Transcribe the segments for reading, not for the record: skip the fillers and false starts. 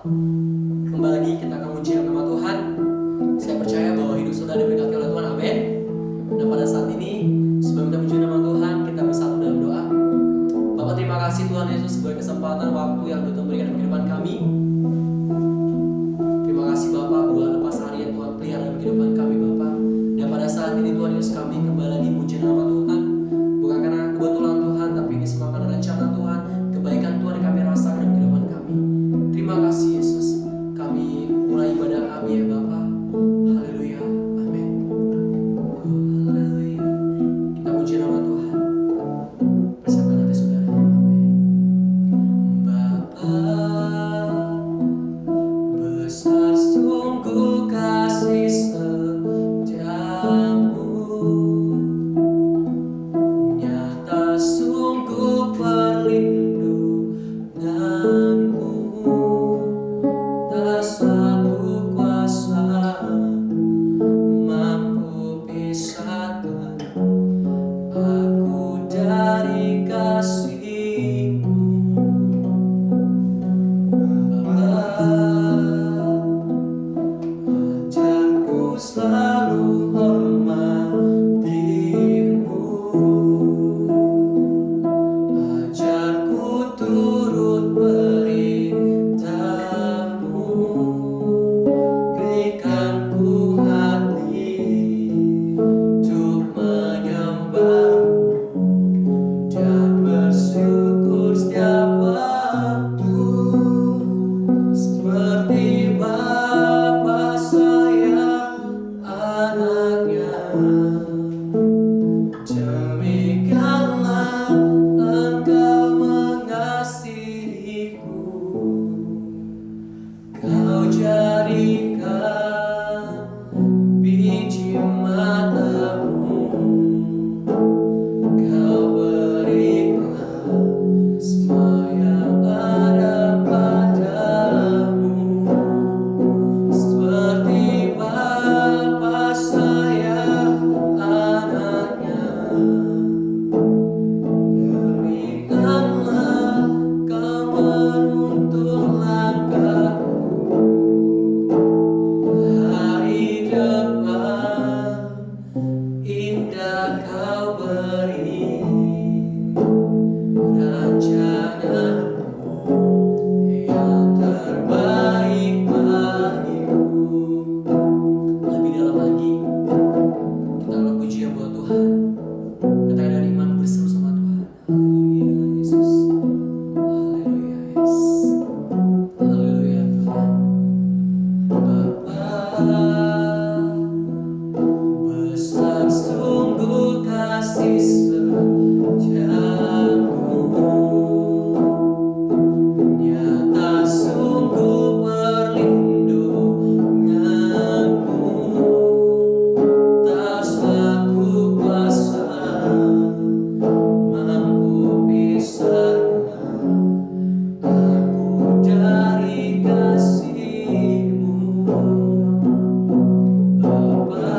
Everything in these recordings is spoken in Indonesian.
Kembali lagi kita akan memuji nama Tuhan. Saya percaya bahwa hidup saudara diberkati oleh Tuhan, amin. Dan pada saat ini sebelum kita memuji nama Tuhan, kita bersatu dalam doa. Bapak, terima kasih Tuhan Yesus sebagai kesempatan waktu yang Tuhan berikan dalam kehidupan kami. Terima kasih Bapak, bulan lepas hari yang Tuhan pelihara dalam kehidupan kami Bapak. Dan pada saat ini Tuhan Yesus, kami kembali lagi memuji nama Tuhan. Bukan karena kebetulan Tuhan, tapi ini semua karena rencana Tuhan, kebaikan Tuhan yang kami rasakan dalam kehidupan kami. Terima kasih Yesus. Kami mulai ibadah kami ya Bapak. Haleluya, amin. Haleluya. Kita puji nama Tuhan. Persiapkan hati saudara. Bapa, besar sungguh kasih setiamu, nyata sungguh perlindunganmu. Tak satu kuasa mampu pisahkan aku dari kasih-Mu. Bapa, ajarku selalu hormati-Mu, ajarku turut perintah-Mu, berikan ku hati untuk menyembah-Mu dan bersyukur setiap waktu, seperti Bapa sayang anaknya. Demikianlah Engkau mengasihiku. Kau jadikan biji mata-Mu, Kau berikan semua yang ada padamu, seperti Bapa sayang anaknya. Berikanlah Kau menuntun langkahku, hari depan indah Kau beri, rencana-Mu yang terbaik bagiku. Lebih dalam lagi, kita lakukan pujian buat Tuhan. Kita ada iman bersama Tuhan. Haleluya Yesus. Haleluya Yesus. Haleluya Tuhan. Bapa, besar sungguh kasih setiamu, nyata sungguh perlindunganmu. Tak satu kuasa mampu pisahkan aku dari kasih-Mu. Bapa,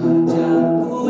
ajarku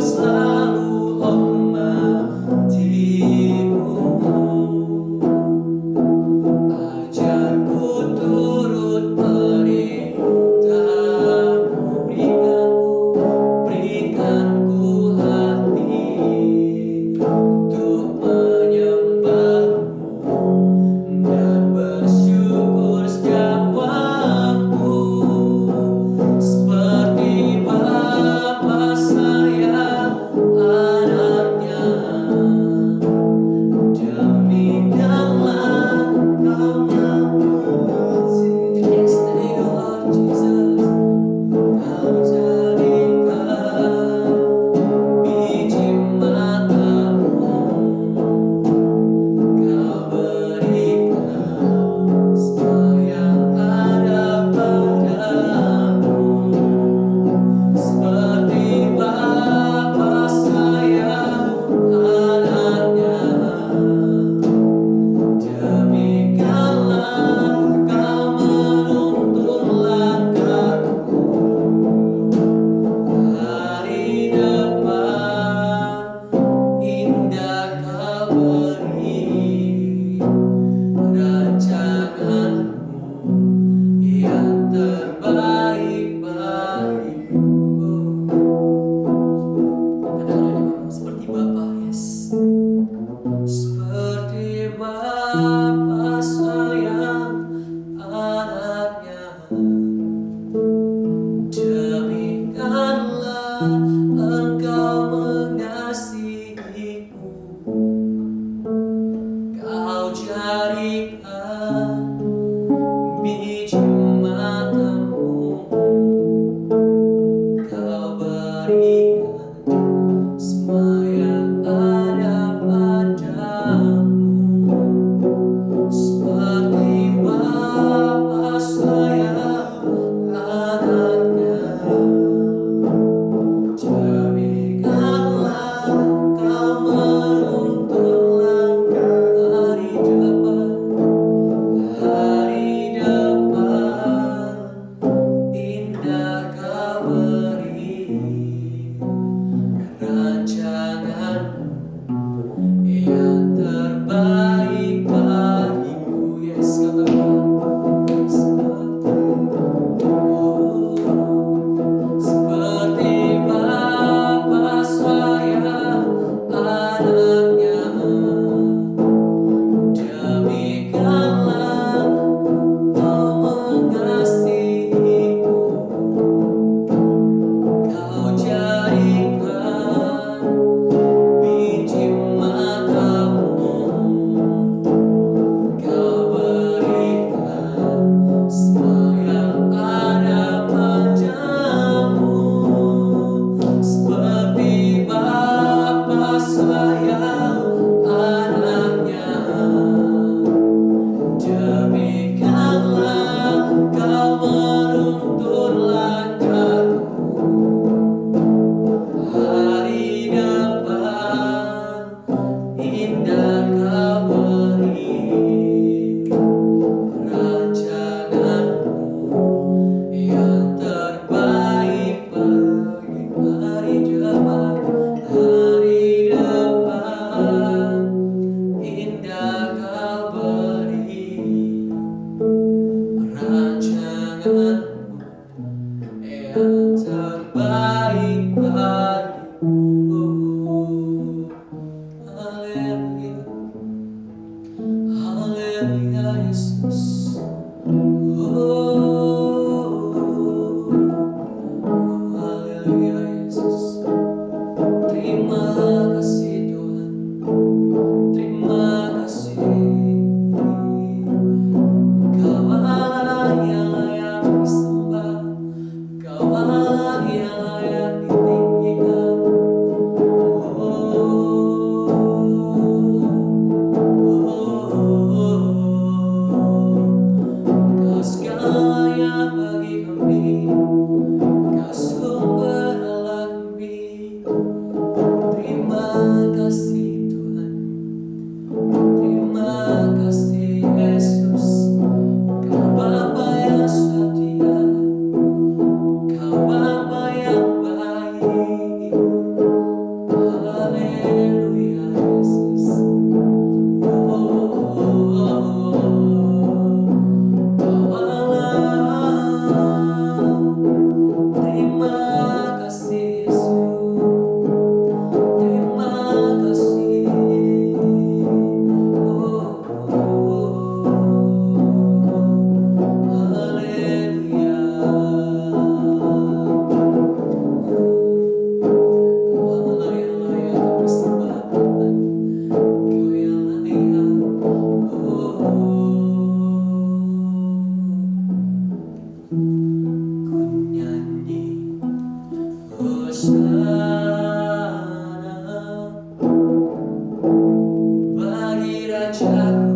yang terbaik bagiku. Haleluya, haleluya Yesus. Haleluya Yesus. Terima kasih Tuhan, terima kasih. Kau Allah yang layak disembah, Kau Allah yang layak ditinggikan. Kau segalanya bagi kami, Kau sumber Allah kami. Terima kasih Tuhan, terima kasih Yesus. Kau Bapa yang setia, Kau Bapa yang baik. Haleluya Yesus. Kau Allah. Terima kasih Yesus. Terima kasih. Haleluya. Kau Allah yang layak kami sembah Tuhan. Kau yang layak. Ku nyanyi Hosana bagi Rajaku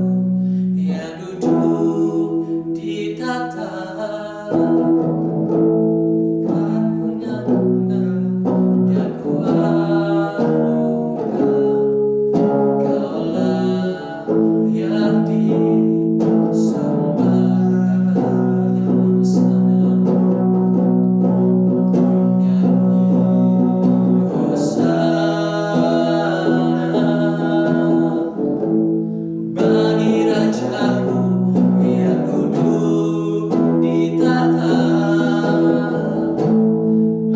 yang duduk di tahta. Karunia dan kuasa Kaulah yang disembah. Hosana bagi Rajaku yang duduk di tahta.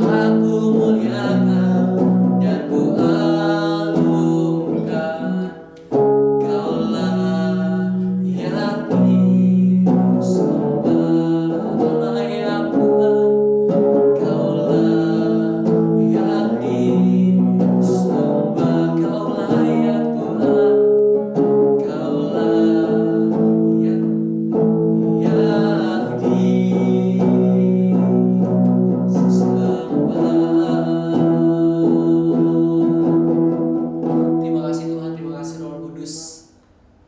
Aku muliakan dan ku agungkan. Kaulah yang disembah ya Tuhan. Kaulah yang disembah. Kaulah ya Tuhan. Kaulah yang disembah. Terima kasih Tuhan, terima kasih Roh Kudus.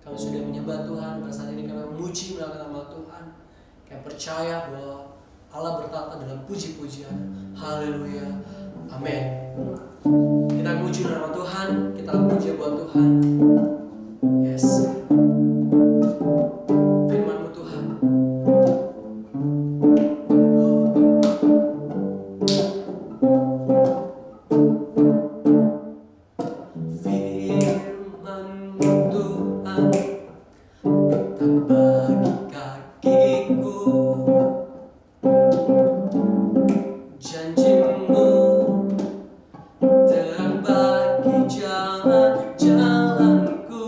Kami sudah menyembah Tuhan, pada saat ini kami memuji melalui nama Tuhan. Kami percaya bahwa Allah bertata dalam puji-pujian. Haleluya, amin. Kita memuji nama Tuhan, kita memuji buat Tuhan. Yes, firman-Mu Tuhan. Firman-Mu Tuhan tetap bagi kakiku. Janji-Mu terang bagi jalan-jalanku.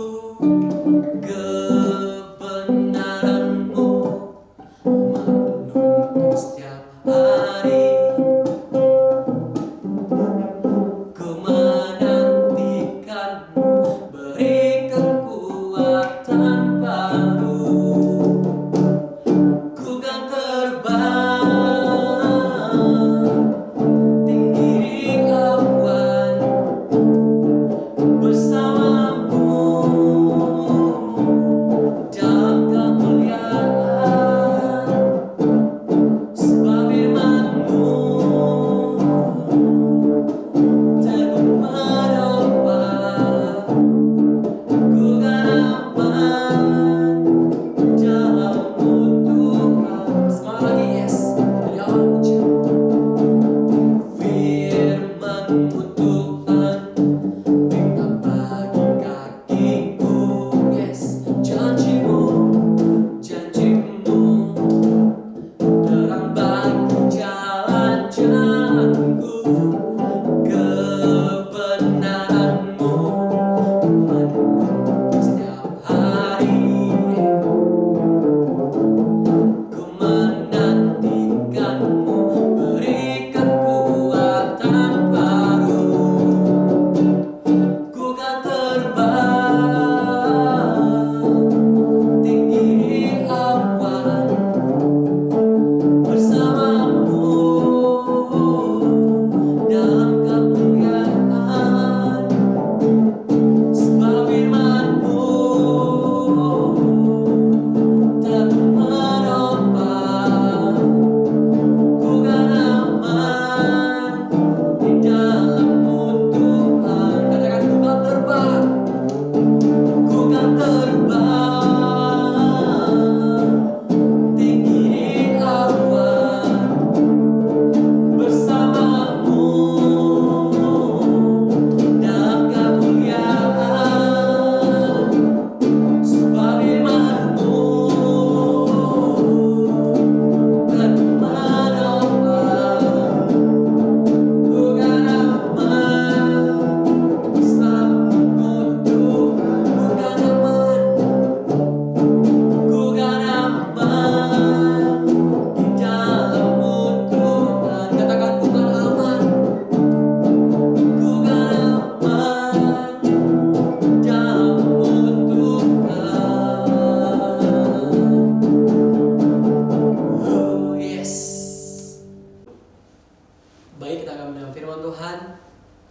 Baik, kita akan mendengar firman Tuhan.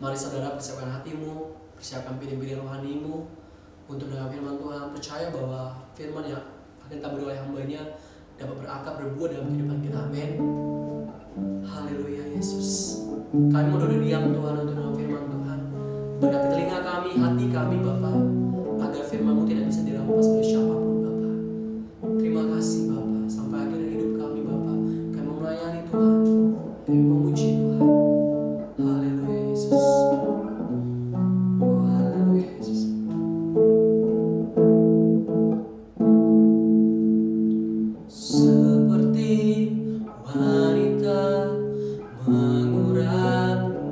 Mari saudara persiapkan hatimu, persiapkan piring-piring rohanimu untuk mendengar firman Tuhan. Percaya bahwa firman yang akan kita beri oleh hamba-Nya dapat berakar berbuah dalam kehidupan kita. Amin. Haleluya Yesus. Kami mau duduk diam Tuhan untuk mendengar firman Tuhan. Berkati telinga kami, hati kami Bapa, agar firman-Mu tidak bisa dirampas oleh siapapun Bapa. Terima kasih Bapa. Sampai akhir hidup kami Bapa, kami mau melayani Tuhan, kami memuji Tuhan. Haleluya Yesus. Oh, haleluya Yesus. Seperti wanita mengurapimu,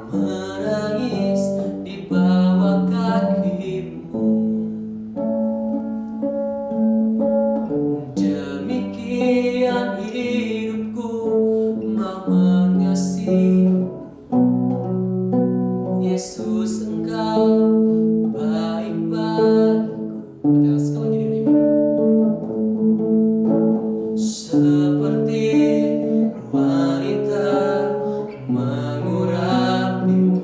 menangis di bawah kakimu, demikian hidupku mau mengasihi. Yesus, Engkau baik bagiku. Katakan sekali lagi dengan iman. Seperti wanita mengurapimu,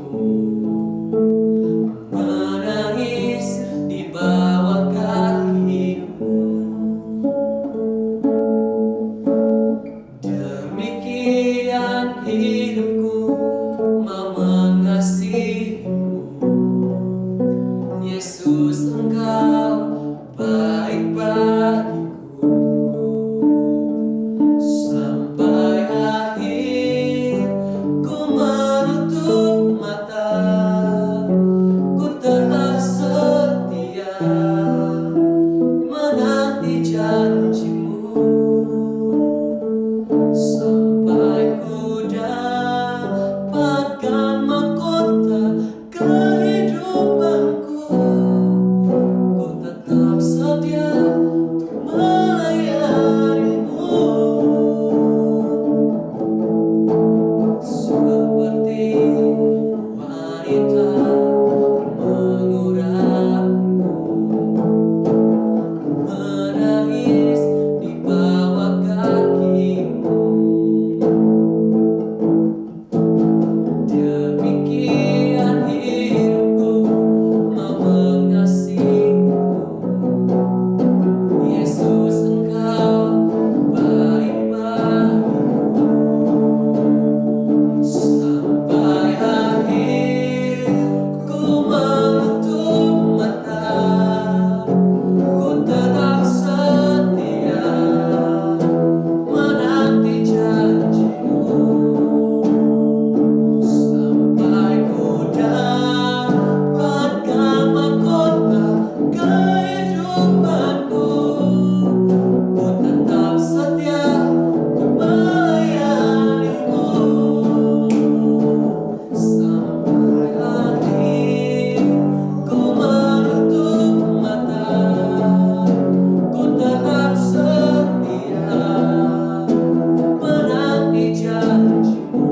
menangis di bawah kakimu, demikian hidupku mau mengasihimu. Yesus, Engkau baik bagiku. Sampai akhir ku menutup mata, ku tetap setia menanti janji-Mu. Sampai ku dapatkan mahkota kehidupanku, ku tetap setia untuk melayani-Mu. Seperti wanita mengurapimu, menangis di bawah kakimu, demikian hidupku mau mengasihimu. Yesus, Engkau baik bagiku. Sampai akhir ku menutup mata, ku tetap setia menanti janji-Mu. Sampai ku dapatkan mahkota kehidupanku, ku tetap setia untuk melayani-Mu. Sampai akhir ku menutup mata, ku tetap setia menanti janji-Mu.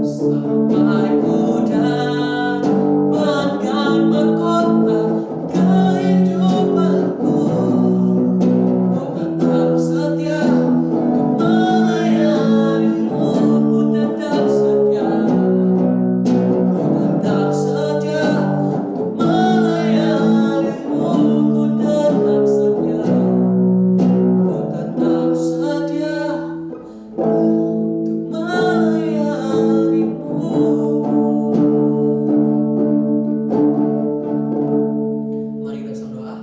Sampai ku dapatkan mahkota kehidupanku, ku tetap setia untuk melayani-Mu. Ku tetap setia, ku tetap setia untuk melayani-Mu. Ku tetap setia, ku tetap setia untuk melayani-Mu. Mari kita bersama doa.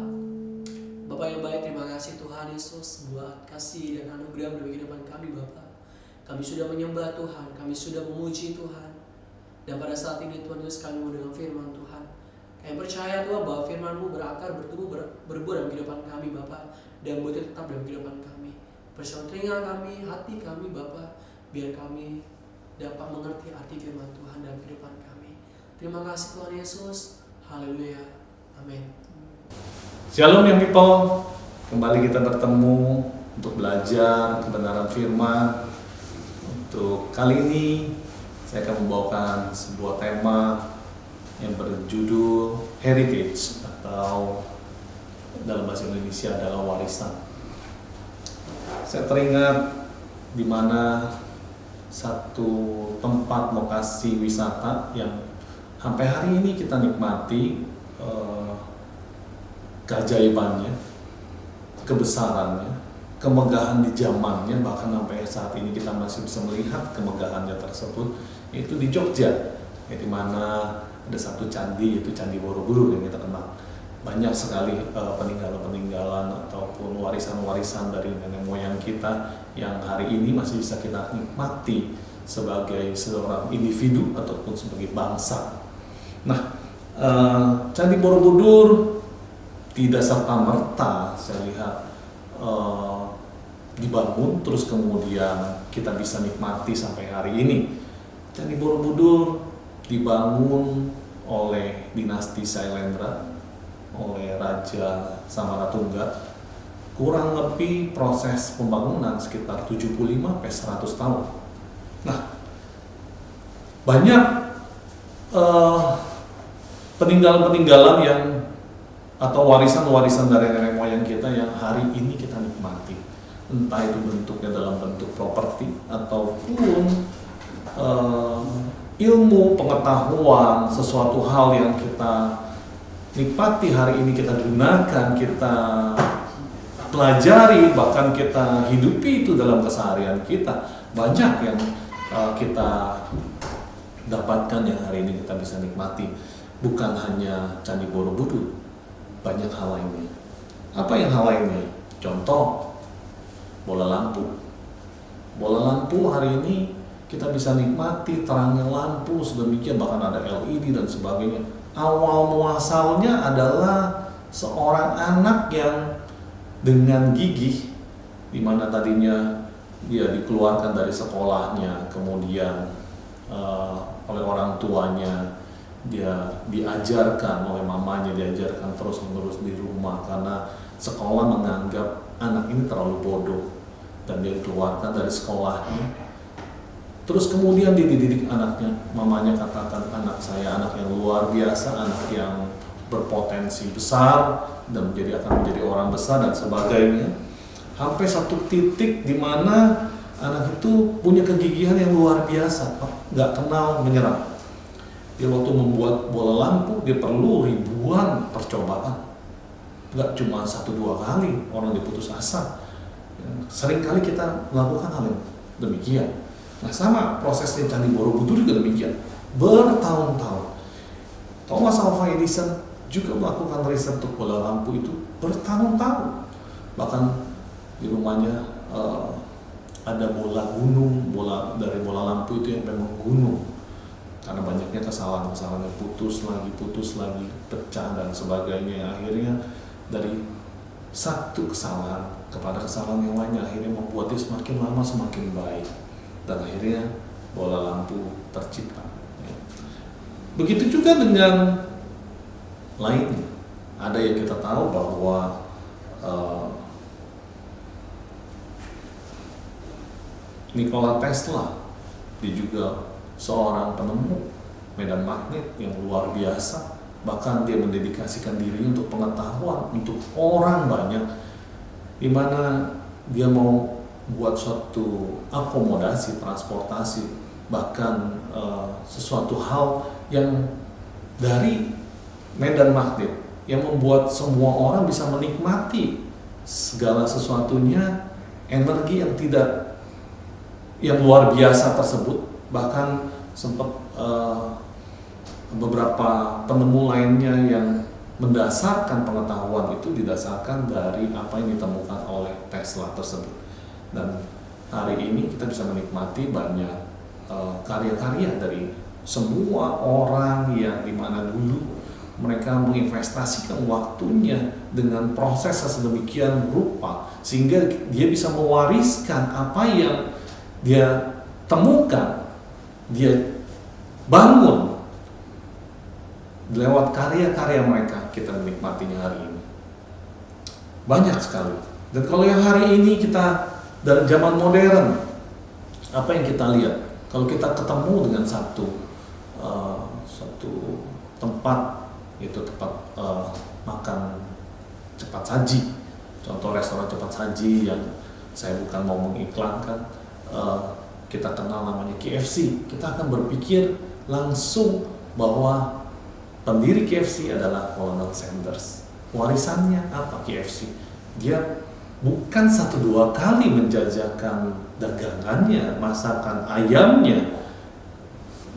Bapa yang baik, terima kasih Tuhan Yesus buat kasih dan anugerah dalam kehidupan kami Bapa. Kami sudah menyembah Tuhan, kami sudah memuji Tuhan. Dan pada saat ini Tuhan Yesus, kami mau dengar firman Tuhan. Kami percaya Tuhan bahwa firman-Mu berakar, bertumbuh, berbuah dalam kehidupan kami Bapa, dan boleh tetap dalam kehidupan kami. Persiapkan telinga kami, hati kami Bapa, biar kami dapat mengerti arti firman Tuhan dalam kehidupan kami. Terima kasih Tuhan Yesus. Haleluya. Amin. Shalom young people, kembali kita bertemu untuk belajar kebenaran firman. Untuk kali ini saya akan membawakan sebuah tema yang berjudul heritage atau dalam bahasa Indonesia adalah warisan. Saya teringat di mana satu tempat lokasi wisata yang sampai hari ini kita nikmati keajaibannya, kebesarannya, kemegahan di zamannya, bahkan sampai saat ini kita masih bisa melihat kemegahannya tersebut, itu di Jogja, di mana ada satu candi, yaitu Candi Borobudur yang kita kenal. Banyak sekali peninggalan-peninggalan ataupun warisan-warisan dari nenek moyang kita yang hari ini masih bisa kita nikmati sebagai seorang individu ataupun sebagai bangsa. Nah, Candi Borobudur tidak serta-merta saya lihat dibangun terus kemudian kita bisa nikmati sampai hari ini. Candi Borobudur dibangun oleh dinasti Sailendra, oleh Raja Samaratungga. Kurang lebih proses pembangunan sekitar 75-100 tahun. Nah, banyak peninggalan-peninggalan yang atau warisan-warisan dari nenek moyang kita yang hari ini kita nikmati, entah itu bentuknya dalam bentuk properti ataupun ilmu pengetahuan, sesuatu hal yang kita nikmati hari ini, kita gunakan, kita pelajari, bahkan kita hidupi itu dalam keseharian kita. Banyak yang kita dapatkan yang hari ini kita bisa nikmati, bukan hanya Candi Borobudur, banyak hal lainnya. Apa yang hal lainnya? Contoh, bola lampu. Bola lampu hari ini kita bisa nikmati terangnya lampu sedemikian, bahkan ada LED dan sebagainya. Awal muasalnya adalah seorang anak yang dengan gigih, di mana tadinya dia dikeluarkan dari sekolahnya, kemudian oleh orang tuanya, dia diajarkan oleh mamanya, diajarkan terus-menerus di rumah karena sekolah menganggap anak ini terlalu bodoh dan dia dikeluarkan dari sekolahnya. Terus kemudian dididik anaknya, mamanya katakan anak saya anak yang luar biasa, anak yang berpotensi besar dan akan menjadi orang besar dan sebagainya. Sampai satu titik di mana anak itu punya kegigihan yang luar biasa, nggak kenal menyerah. Dia waktu membuat bola lampu, dia perlu ribuan percobaan. Nggak cuma 1-2 kali orang diputus asa. Sering kali kita melakukan hal yang demikian. Nah, sama prosesnya Candi Borobudur juga demikian. Bertahun-tahun. Thomas Alva Edison juga melakukan riset untuk bola lampu itu bertahun-tahun. Bahkan di rumahnya ada bola gunung, dari bola lampu itu yang memang gunung. Karena banyaknya kesalahan-kesalahan yang putus lagi, pecah dan sebagainya. Akhirnya dari satu kesalahan kepada kesalahan yang lainnya, akhirnya membuat dia semakin lama semakin baik. Dan akhirnya bola lampu tercipta. Begitu juga dengan lainnya. Ada yang kita tahu bahwa Nikola Tesla, dia juga seorang penemu medan magnet yang luar biasa. Bahkan dia mendedikasikan dirinya untuk pengetahuan untuk orang banyak, di mana dia mau buat suatu akomodasi transportasi, bahkan sesuatu hal yang dari medan magnet yang membuat semua orang bisa menikmati segala sesuatunya, energi yang luar biasa tersebut. Bahkan sempat beberapa penemu lainnya yang mendasarkan pengetahuan itu didasarkan dari apa yang ditemukan oleh Tesla tersebut. Dan hari ini kita bisa menikmati banyak karya-karya dari semua orang yang dimana dulu mereka menginvestasikan waktunya dengan proses sedemikian rupa sehingga dia bisa mewariskan apa yang dia temukan, dia bangun lewat karya-karya mereka. Kita menikmatinya hari ini banyak sekali. Dan kalau yang hari ini kita dari zaman modern, apa yang kita lihat? Kalau kita ketemu dengan satu tempat, itu tempat makan cepat saji, contoh restoran cepat saji yang saya bukan mau mengiklankan, kita kenal namanya KFC, kita akan berpikir langsung bahwa pendiri KFC adalah Colonel Sanders. Warisannya apa KFC? Dia bukan 1-2 kali menjajakan dagangannya, masakan ayamnya,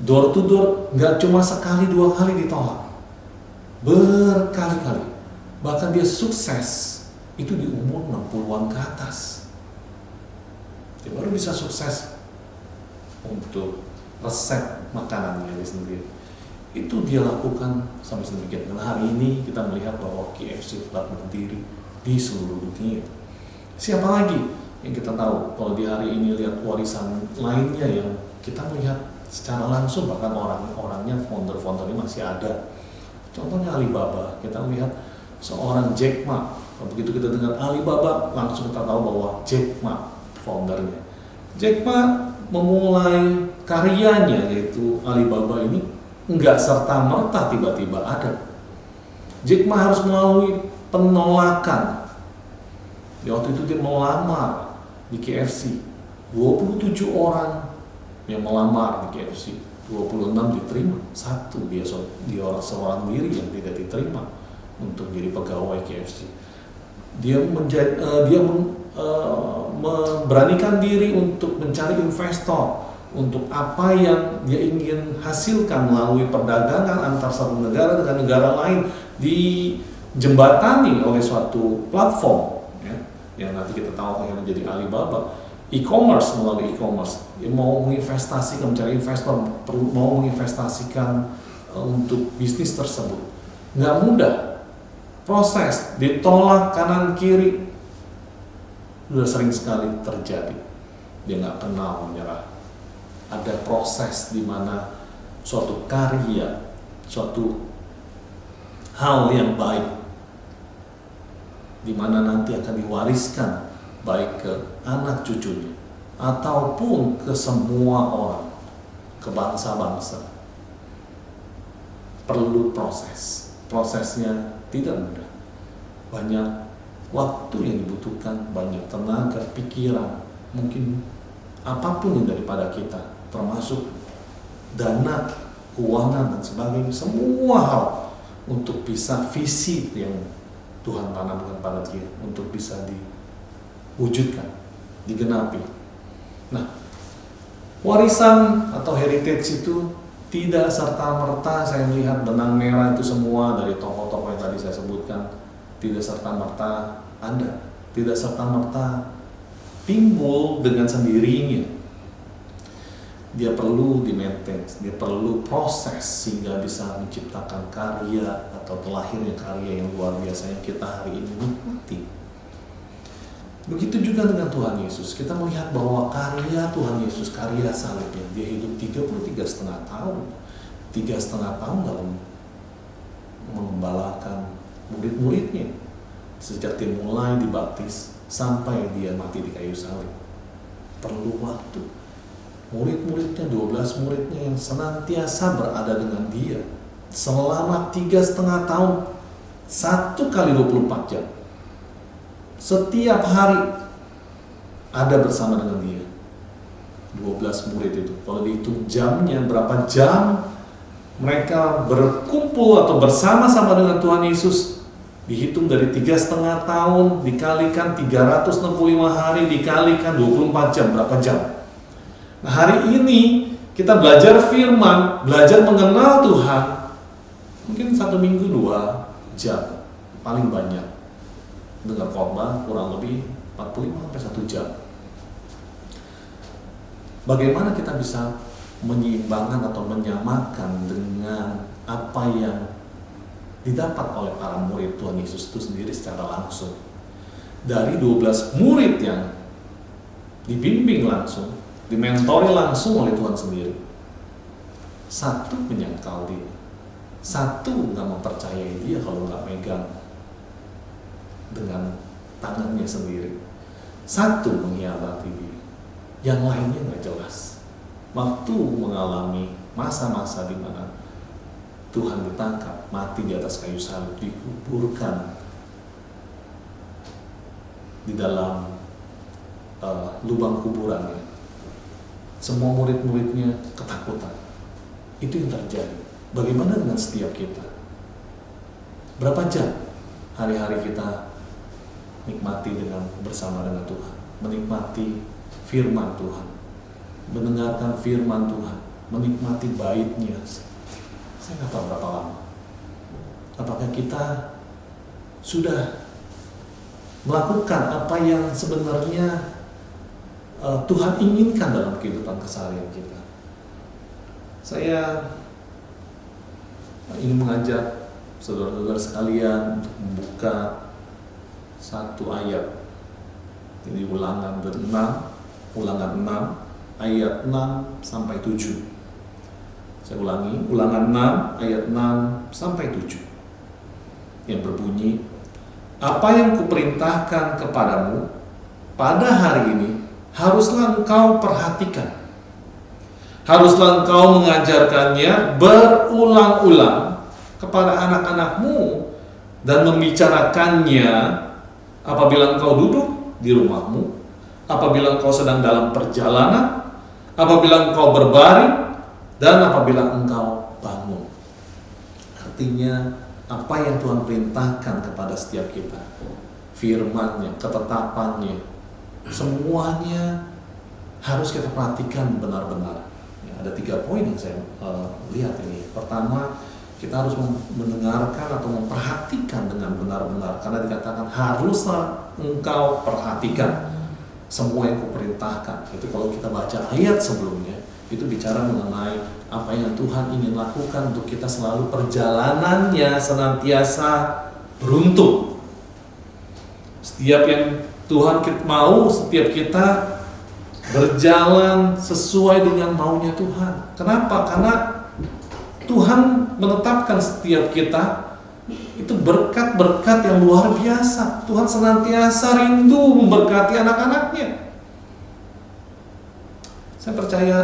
door to door, nggak cuma 1-2 kali ditolak, berkali-kali. Bahkan dia sukses itu di umur 60-an ke atas. Dia baru bisa sukses untuk resep makanannya dia sendiri. Itu dia lakukan sampai sedemikian. Dan hari ini kita melihat bahwa KFC tetap berdiri di seluruh dunia. Siapa lagi yang kita tahu kalau di hari ini lihat warisan lainnya yang kita melihat secara langsung, bahkan orang-orangnya, founder-foundernya masih ada. Contohnya Alibaba, kita lihat seorang Jack Ma. Begitu kita dengar Alibaba, langsung kita tahu bahwa Jack Ma foundernya. Jack Ma memulai karyanya, yaitu Alibaba ini, nggak serta-merta tiba-tiba ada. Jack Ma harus melalui penolakan. Di waktu itu dia melamar di KFC. 27 orang yang melamar di KFC, 26 diterima, 1 dia seorang diri yang tidak diterima untuk jadi pegawai KFC. Dia memberanikan diri untuk mencari investor untuk apa yang dia ingin hasilkan melalui perdagangan antar satu negara dengan negara lain, dijembatani oleh suatu platform yang nanti kita tahu akan menjadi Alibaba. E-commerce, melalui e-commerce dia mau menginvestasikan, mencari investor, mau menginvestasikan untuk bisnis tersebut. Nggak mudah, proses ditolak kanan kiri, sudah sering sekali terjadi. Dia nggak kenal menyerah. Ada proses di mana suatu karya, suatu hal yang baik, di mana nanti akan diwariskan baik ke anak cucunya ataupun ke semua orang, ke bangsa-bangsa. Perlu proses. Prosesnya tidak mudah. Banyak waktu yang dibutuhkan, banyak tenaga, pikiran, mungkin apapun yang daripada kita, termasuk dana, keuangan dan sebagainya, semua hal untuk bisa visi yang Tuhan tanamkan pada dia untuk bisa diwujudkan, digenapi. Nah, warisan atau heritage itu tidak serta-merta saya melihat benang merah itu semua dari tokoh-tokoh yang tadi saya sebutkan, tidak serta-merta ada, tidak serta-merta timbul dengan sendirinya. Dia perlu di-maintain, dia perlu proses sehingga bisa menciptakan karya atau terlahirnya karya yang luar biasa yang kita hari ini nikmati. Begitu juga dengan Tuhan Yesus. Kita melihat bahwa karya Tuhan Yesus, karya salibnya, dia hidup 33,5 tahun. 3,5 tahun dalam mengembalakan murid-muridnya. Sejak dia mulai dibaptis sampai dia mati di kayu salib. Perlu waktu. Murid-muridnya, 12 muridnya yang senantiasa berada dengan dia selama 3,5 tahun, 1 kali 24 jam. Setiap hari ada bersama dengan dia. 12 murid itu, kalau dihitung jamnya, berapa jam mereka berkumpul atau bersama-sama dengan Tuhan Yesus, dihitung dari 3,5 tahun dikalikan 365 hari dikalikan 24 jam, berapa jam? Nah, hari ini kita belajar firman, belajar mengenal Tuhan, mungkin 1 minggu 2 jam paling banyak. Dengar khotbah kurang lebih 45-1 jam. Bagaimana kita bisa menyeimbangkan atau menyamakan dengan apa yang didapat oleh para murid Tuhan Yesus itu sendiri secara langsung? Dari 12 murid yang dibimbing langsung, dimentori langsung oleh Tuhan sendiri, 1 menyangkal dia, 1 nggak mempercayai dia kalau nggak megang dengan tangannya sendiri, 1 mengkhianati dia, yang lainnya nggak jelas. Waktu mengalami masa-masa di mana Tuhan ditangkap, mati di atas kayu salib, dikuburkan di dalam lubang kuburannya, semua murid-muridnya ketakutan. Itu yang terjadi. Bagaimana dengan setiap kita? Berapa jam hari-hari kita nikmati bersama dengan Tuhan, menikmati firman Tuhan, mendengarkan firman Tuhan, menikmati baitnya? Saya nggak tahu berapa lama. Apakah kita sudah melakukan apa yang sebenarnya Tuhan inginkan dalam kehidupan keseharian kita? Saya ingin mengajak saudara-saudara sekalian untuk membuka satu ayat. Ini Ulangan 6 ayat 6 sampai 7. Saya ulangi, Ulangan 6 ayat 6 sampai 7. Yang berbunyi, apa yang kuperintahkan kepadamu pada hari ini haruslah engkau perhatikan. Haruslah engkau mengajarkannya berulang-ulang kepada anak-anakmu dan membicarakannya apabila engkau duduk di rumahmu, apabila engkau sedang dalam perjalanan, apabila engkau berbaring, dan apabila engkau bangun. Artinya, apa yang Tuhan perintahkan kepada setiap kita, firman-Nya, ketetapannya, semuanya harus kita perhatikan benar-benar. Ya, ada 3 poin yang saya lihat ini. Pertama, kita harus mendengarkan atau memperhatikan dengan benar-benar, karena dikatakan haruslah engkau perhatikan semua yang kuperintahkan. Itu kalau kita baca ayat sebelumnya, itu bicara mengenai apa yang Tuhan ingin lakukan untuk kita selalu perjalanannya senantiasa beruntung. Setiap yang Tuhan mau, setiap kita berjalan sesuai dengan maunya Tuhan. Kenapa? Karena Tuhan menetapkan setiap kita itu berkat-berkat yang luar biasa. Tuhan senantiasa rindu memberkati anak-anaknya. Saya percaya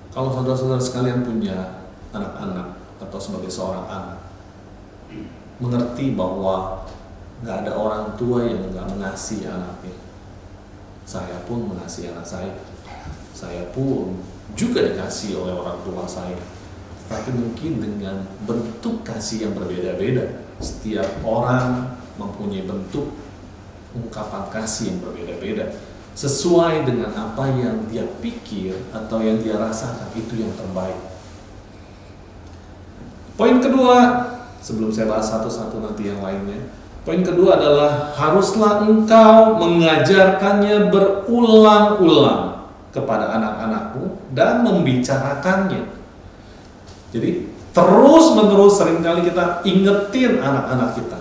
kalau saudara-saudara sekalian punya anak-anak atau sebagai seorang anak, mengerti bahwa gak ada orang tua yang gak mengasihi anaknya. Saya pun mengasihi anak saya. Saya pun juga dikasihi oleh orang tua saya. Tapi mungkin dengan bentuk kasih yang berbeda-beda. Setiap orang mempunyai bentuk ungkapan kasih yang berbeda-beda, sesuai dengan apa yang dia pikir atau yang dia rasakan, itu yang terbaik. Poin kedua, sebelum saya bahas satu-satu nanti yang lainnya, poin kedua adalah haruslah engkau mengajarkannya berulang-ulang kepada anak-anakmu dan membicarakannya. Jadi terus-menerus seringkali kita ingetin anak-anak kita.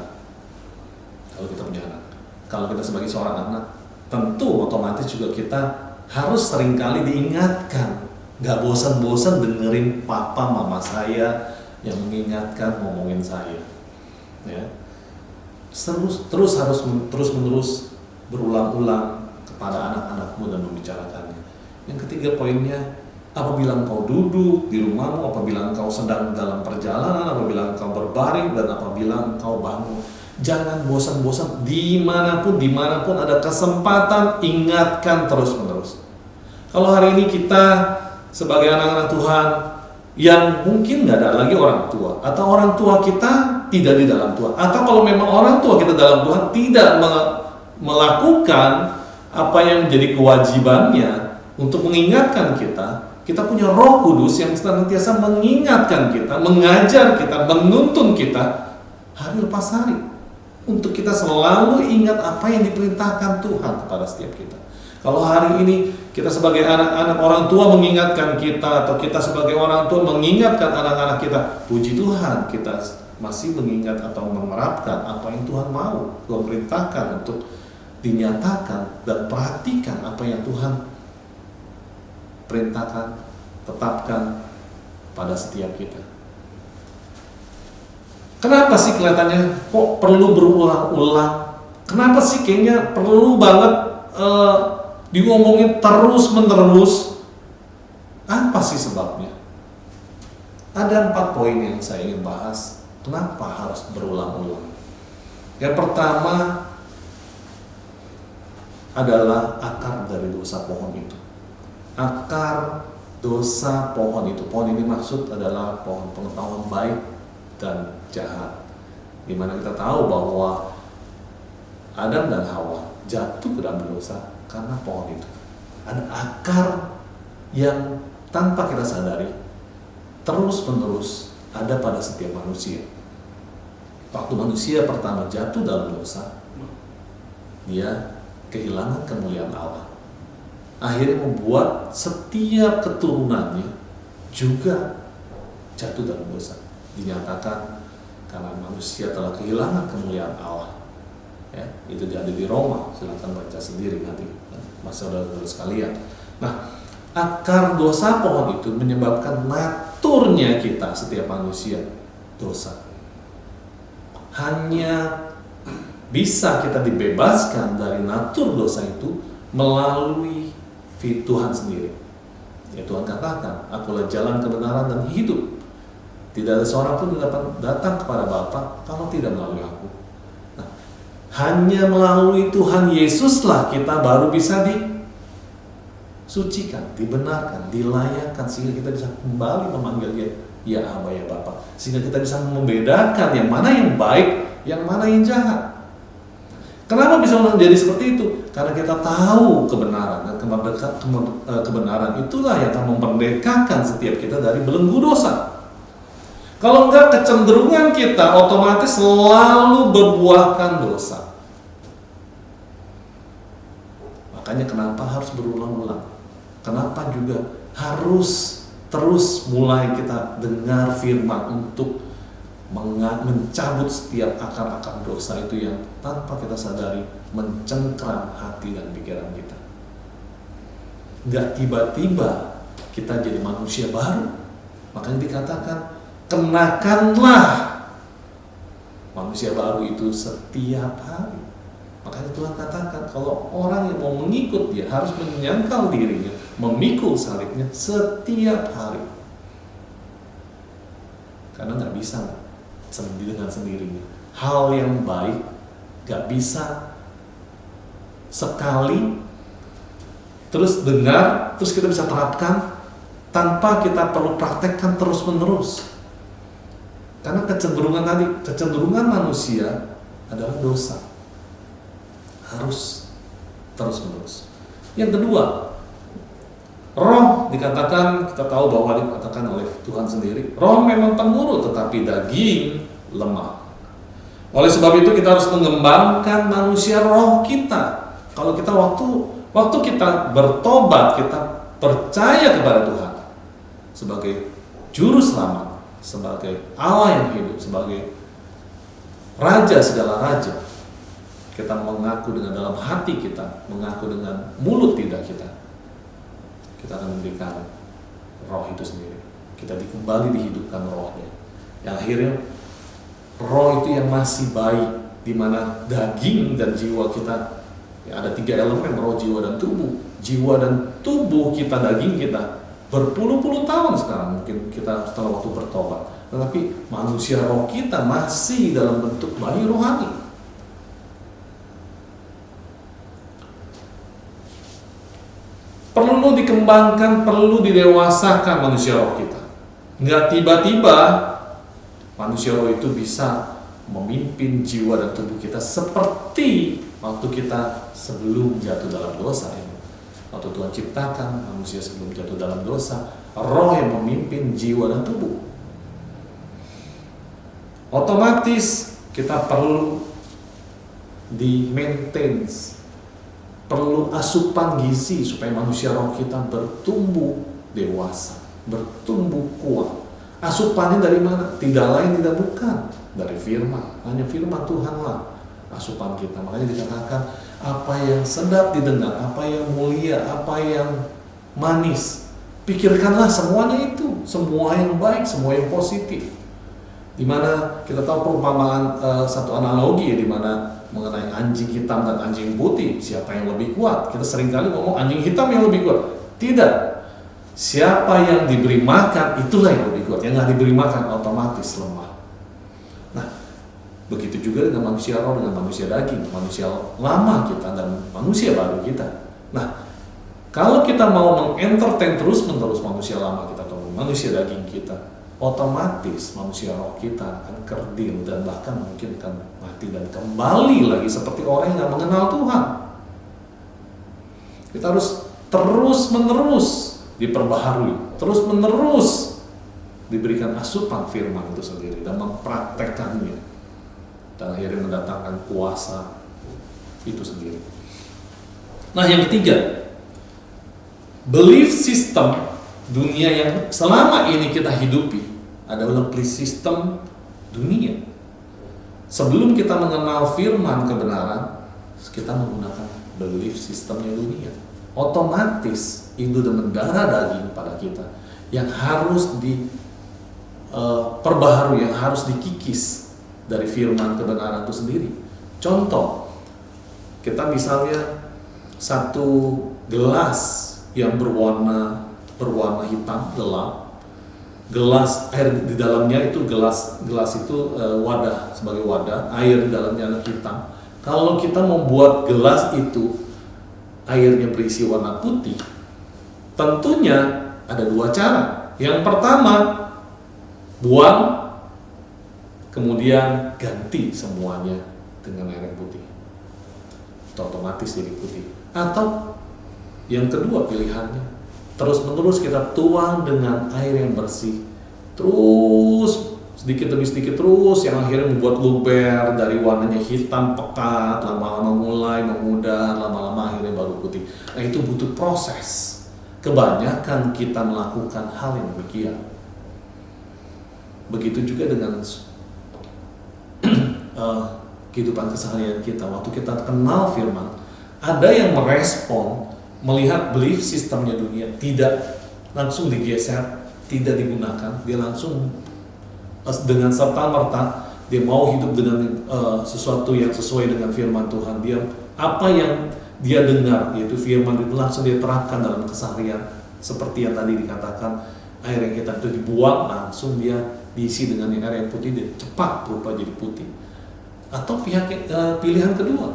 Kalau kita punya anak, kalau kita sebagai seorang anak, tentu otomatis juga kita harus seringkali diingatkan. Gak bosan-bosan dengerin papa mama saya yang mengingatkan, ngomongin saya. Ya. Terus harus terus-menerus berulang-ulang kepada anak-anakmu dan membicarakannya. Yang ketiga poinnya, apabila engkau duduk di rumahmu, apabila engkau sedang dalam perjalanan, apabila engkau berbaring, dan apabila engkau bangun, jangan bosan-bosan, dimanapun ada kesempatan, ingatkan terus-menerus. Kalau hari ini kita sebagai anak-anak Tuhan yang mungkin gak ada lagi orang tua, atau orang tua kita tidak di dalam Tuhan, atau kalau memang orang tua kita dalam Tuhan tidak melakukan apa yang menjadi kewajibannya untuk mengingatkan kita punya Roh Kudus yang senantiasa mengingatkan kita, mengajar kita, menuntun kita hari lepas hari, untuk kita selalu ingat apa yang diperintahkan Tuhan kepada setiap kita. Kalau hari ini kita sebagai anak-anak orang tua mengingatkan kita, atau kita sebagai orang tua mengingatkan anak-anak kita, puji Tuhan kita masih mengingat atau menerapkan apa yang Tuhan mau, Tuhan perintahkan untuk dinyatakan, dan perhatikan apa yang Tuhan perintahkan, tetapkan pada setiap kita. Kenapa sih kelihatannya kok perlu berulang-ulang? Kenapa sih kayaknya perlu banget diomongin terus-menerus? Apa sih sebabnya? Ada 4 poin yang saya ingin bahas. Kenapa harus berulang-ulang? Yang pertama, adalah akar dari dosa pohon itu. Akar dosa pohon itu. Pohon ini maksud adalah pohon pengetahuan baik dan jahat. Di mana kita tahu bahwa Adam dan Hawa jatuh ke dalam dosa karena pohon itu. Ada akar yang tanpa kita sadari terus-menerus ada pada setiap manusia. Waktu manusia pertama jatuh dalam dosa, dia kehilangan kemuliaan Allah. Akhirnya membuat setiap keturunannya juga jatuh dalam dosa. Dinyatakan karena manusia telah kehilangan kemuliaan Allah. Ya, itu ada di Roma, silakan baca sendiri nanti, mas saudara-saudara sekalian. Nah, akar dosa pohon itu menyebabkan naturnya kita, setiap manusia, dosa. Hanya bisa kita dibebaskan dari natur dosa itu melalui Tuhan sendiri. Ya, Tuhan katakan, akulah jalan kebenaran dan hidup. Tidak ada seorang pun yang dapat datang kepada Bapa kalau tidak melalui aku. Nah, hanya melalui Tuhan Yesuslah kita baru bisa disucikan, dibenarkan, dilayakkan, sehingga kita bisa kembali memanggil Dia, ya Aba, ya Bapa. Sehingga kita bisa membedakan yang mana yang baik, yang mana yang jahat. Kenapa bisa menjadi seperti itu? Karena kita tahu kebenaran, dan kebenaran itulah yang akan memerdekakan setiap kita dari belenggu dosa. Kalau enggak, kecenderungan kita otomatis selalu berbuahkan dosa. Makanya kenapa harus berulang-ulang? Kenapa juga harus terus mulai kita dengar firman untuk mencabut setiap akar-akar dosa itu yang tanpa kita sadari mencengkram hati dan pikiran kita. Nggak tiba-tiba kita jadi manusia baru. Makanya dikatakan, kenakanlah manusia baru itu setiap hari. Makanya Tuhan katakan, kalau orang yang mau mengikut Dia harus menyangkal dirinya, memikul salibnya setiap hari. Karena nggak bisa dengan sendirinya. Hal yang baik gak bisa sekali terus dengar, terus kita bisa terapkan tanpa kita perlu praktekkan terus-menerus. Karena kecenderungan manusia adalah dosa. Harus terus-menerus. Yang kedua, roh dikatakan, kita tahu bahwa dikatakan oleh Tuhan sendiri, roh memang penurut tetapi daging lemah. Oleh sebab itu kita harus mengembangkan manusia roh kita. Kalau kita waktu kita bertobat, kita percaya kepada Tuhan sebagai juru selamat, sebagai Allah yang hidup, sebagai Raja segala raja, kita mengaku dengan dalam hati kita, mengaku dengan mulut lidah kita akan memberikan roh itu sendiri. Kita kembali dihidupkan rohnya. Yang akhirnya roh itu yang masih baik, di mana daging dan jiwa kita, ya ada 3 elemen, roh, jiwa, dan tubuh. Jiwa dan tubuh kita, daging kita berpuluh-puluh tahun sekarang mungkin kita setelah waktu bertobat. Tetapi manusia roh kita masih dalam bentuk bayi rohani. Perlu dikembangkan, perlu didewasakan manusia roh kita. Nggak tiba-tiba manusia roh itu bisa memimpin jiwa dan tubuh kita seperti waktu kita sebelum jatuh dalam dosa ini. Waktu Tuhan ciptakan manusia sebelum jatuh dalam dosa, roh yang memimpin jiwa dan tubuh. Otomatis kita perlu di-maintain, perlu asupan gizi supaya manusia roh kita bertumbuh dewasa, bertumbuh kuat. Asupannya dari mana? Tidak lain tidak bukan dari firman. Hanya firman Tuhanlah asupan kita. Makanya dikatakan, apa yang sedap didengar, apa yang mulia, apa yang manis, pikirkanlah semuanya itu, semua yang baik, semua yang positif. Dimana kita tahu perumpamaan satu analogi, dimana mengenai anjing hitam dan anjing putih, siapa yang lebih kuat? Kita seringkali ngomong anjing hitam yang lebih kuat. Tidak. Siapa yang diberi makan itulah yang lebih kuat. Yang nggak diberi makan otomatis lemah. Nah, Begitu juga dengan manusia roh, dengan manusia daging, manusia lama kita dan manusia baru kita. Nah, kalau kita mau mengentertain terus-menerus manusia lama kita atau manusia daging kita, otomatis manusia roh kita akan kerdil dan bahkan mungkin akan mati dan kembali lagi seperti orang yang gak mengenal Tuhan. Kita harus terus-menerus diperbaharui, terus-menerus diberikan asupan firman itu sendiri dan mempraktekkannya, dan akhirnya mendatangkan kuasa itu sendiri. Nah, yang ketiga, belief system dunia yang selama ini kita hidupi adalah belief system dunia. Sebelum kita mengenal firman kebenaran, kita menggunakan belief systemnya dunia. Otomatis itu dan mendarah daging pada kita yang harus diperbaharui, yang harus dikikis dari firman kebenaran itu sendiri. Contoh, kita misalnya satu gelas yang berwarna hitam gelap, gelas air di dalamnya itu gelas itu wadah, sebagai wadah, air di dalamnya adalah hitam. Kalau kita membuat gelas itu airnya berisi warna putih, tentunya ada dua cara. Yang pertama, buang, kemudian ganti semuanya dengan air yang putih, itu otomatis jadi putih. Atau yang kedua pilihannya, terus-menerus kita tuang dengan air yang bersih, terus sedikit demi sedikit terus, yang akhirnya membuat luber dari warnanya hitam pekat, lama-lama mulai memudar, lama-lama akhirnya baru putih. Nah, itu butuh proses. Kebanyakan kita melakukan hal yang demikian. Begitu juga dengan kehidupan keseharian kita. Waktu kita kenal firman, ada yang merespon, melihat belief sistemnya dunia, tidak langsung digeser, tidak digunakan, dia langsung dengan serta-merta dia mau hidup dengan sesuatu yang sesuai dengan firman Tuhan. Dia apa yang dia dengar, yaitu firman itu langsung dia terapkan dalam keseharian. Seperti yang tadi dikatakan, air yang kita itu dibuang, langsung dia diisi dengan air yang putih, dia cepat berubah jadi putih. Atau pilihan kedua,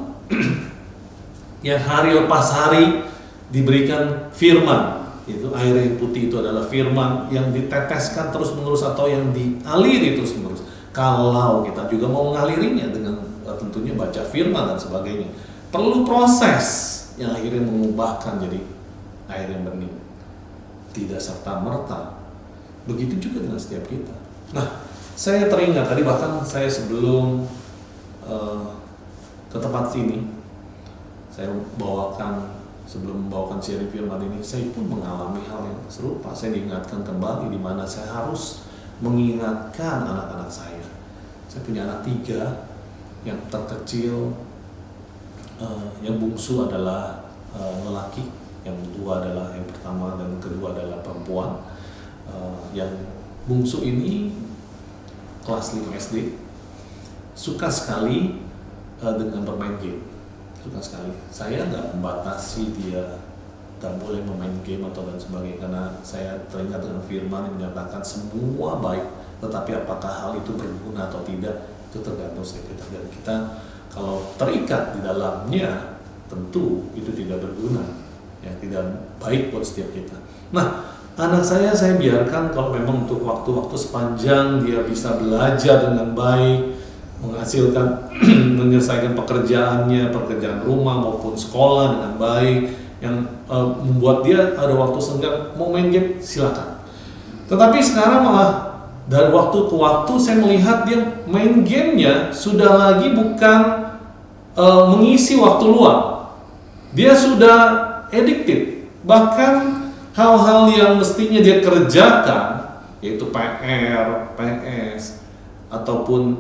yang hari lepas hari diberikan firman, itu air yang putih itu adalah firman yang diteteskan terus-menerus atau yang dialiri terus-menerus. Kalau kita juga mau mengalirinya dengan tentunya baca firman dan sebagainya, perlu proses yang akhirnya mengubahkan jadi air yang bening, tidak serta-merta. Begitu juga dengan setiap kita. Nah, saya teringat tadi, bahkan saya sebelum ke tempat sini, saya sebelum membawakan sharing firman ini, saya pun mengalami hal yang serupa. Saya diingatkan kembali di mana saya harus mengingatkan anak-anak saya. Saya punya anak 3, yang terkecil, yang bungsu adalah lelaki, yang kedua adalah yang pertama dan kedua adalah perempuan. Yang bungsu ini kelas 5 SD, suka sekali dengan bermain game. Suka sekali. Saya nggak membatasi dia tak boleh memain game atau dan sebagainya, karena saya teringat dengan firman yang menyatakan semua baik, tetapi apakah hal itu berguna atau tidak, itu tergantung setiap kita. Dan kita kalau terikat di dalamnya, tentu itu tidak berguna, ya, tidak baik buat setiap kita. Nah, anak saya biarkan kalau memang untuk waktu-waktu sepanjang dia bisa belajar dengan baik, menghasilkan menyelesaikan pekerjaan rumah maupun sekolah dengan baik, yang membuat dia ada waktu senggang mau main game, silakan. Tetapi sekarang malah dari waktu ke waktu saya melihat dia main gamenya sudah lagi bukan mengisi waktu luang, dia sudah addicted. Bahkan hal-hal yang mestinya dia kerjakan, yaitu PR, PS, ataupun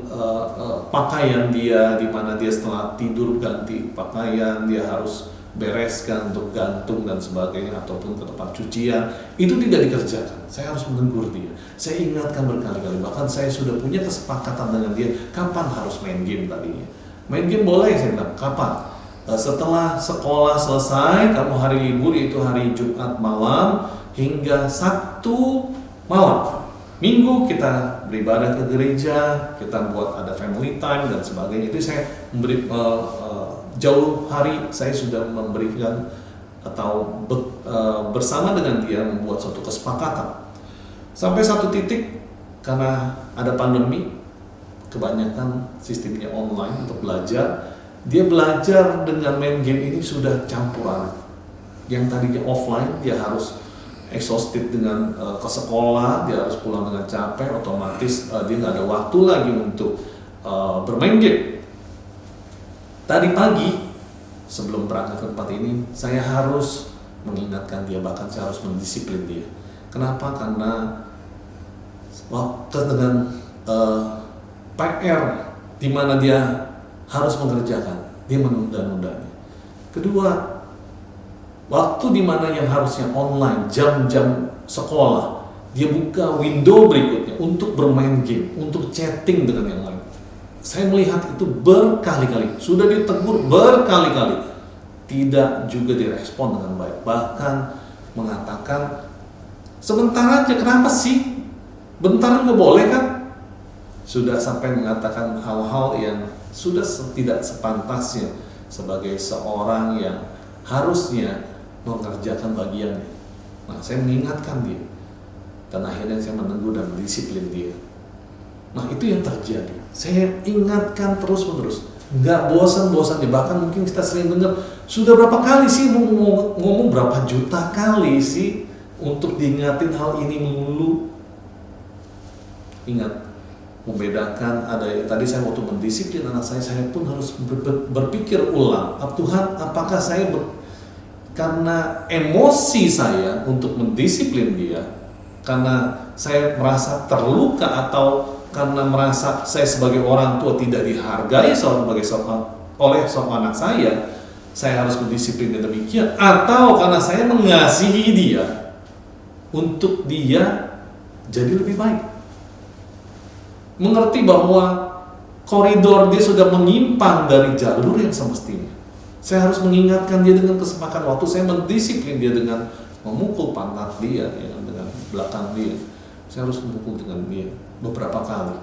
pakaian dia, di mana dia setelah tidur ganti pakaian, dia harus bereskan untuk gantung dan sebagainya, ataupun ke tempat cucian, itu tidak dikerjakan. Saya harus menegur dia, saya ingatkan berkali-kali, bahkan saya sudah punya kesepakatan dengan dia kapan harus main game tadinya. Main game boleh, saya bilang, kapan? Setelah sekolah selesai, kamu hari libur, itu hari Jumat malam hingga Sabtu malam. Minggu kita beribadah ke gereja, kita buat ada family time dan sebagainya. Itu saya memberi jauh hari saya sudah memberikan atau bersama dengan dia membuat suatu kesepakatan. Sampai satu titik karena ada pandemi, kebanyakan sistemnya online untuk belajar. Dia belajar dengan main game ini sudah campuran. Yang tadinya offline dia harus exhausted dengan ke sekolah, dia harus pulang dengan capek, otomatis dia nggak ada waktu lagi untuk bermain game. Tadi pagi sebelum berangkat ke tempat ini, saya harus mengingatkan dia, bahkan saya harus mendisiplin dia. Kenapa? Karena waktu dengan PR di mana dia harus mengerjakan, dia menunda-nundanya. Kedua, waktu di mana yang harusnya online, jam-jam sekolah, dia buka window berikutnya untuk bermain game, untuk chatting dengan yang lain. Saya melihat itu berkali-kali, sudah ditegur berkali-kali, tidak juga direspon dengan baik. Bahkan mengatakan, sebentar aja, kenapa sih? Bentar nggak boleh kan? Sudah sampai mengatakan hal-hal yang sudah tidak sepantasnya sebagai seorang yang harusnya mengerjakan bagiannya. Nah, saya mengingatkan dia, dan akhirnya saya menegur dan mendisiplin dia. Nah, itu yang terjadi. Saya ingatkan terus-menerus, nggak bosan-bosannya. Bahkan mungkin kita sering dengar, sudah berapa kali sih ngomong berapa juta kali sih untuk diingatin hal ini melulu. Ingat, membedakan ada tadi saya waktu mendisiplin anak saya pun harus berpikir ulang. Tuhan, apakah saya karena emosi saya untuk mendisiplin dia, karena saya merasa terluka, atau karena merasa saya sebagai orang tua tidak dihargai oleh seorang anak saya harus mendisiplin dia demikian, atau karena saya mengasihi dia untuk dia jadi lebih baik. Mengerti bahwa koridor dia sudah menyimpang dari jalur yang semestinya. Saya harus mengingatkan dia dengan kesempatan waktu. Saya mendisiplin dia dengan memukul pantat dia, ya, dengan belakang dia. Saya harus memukul dengan dia beberapa kali.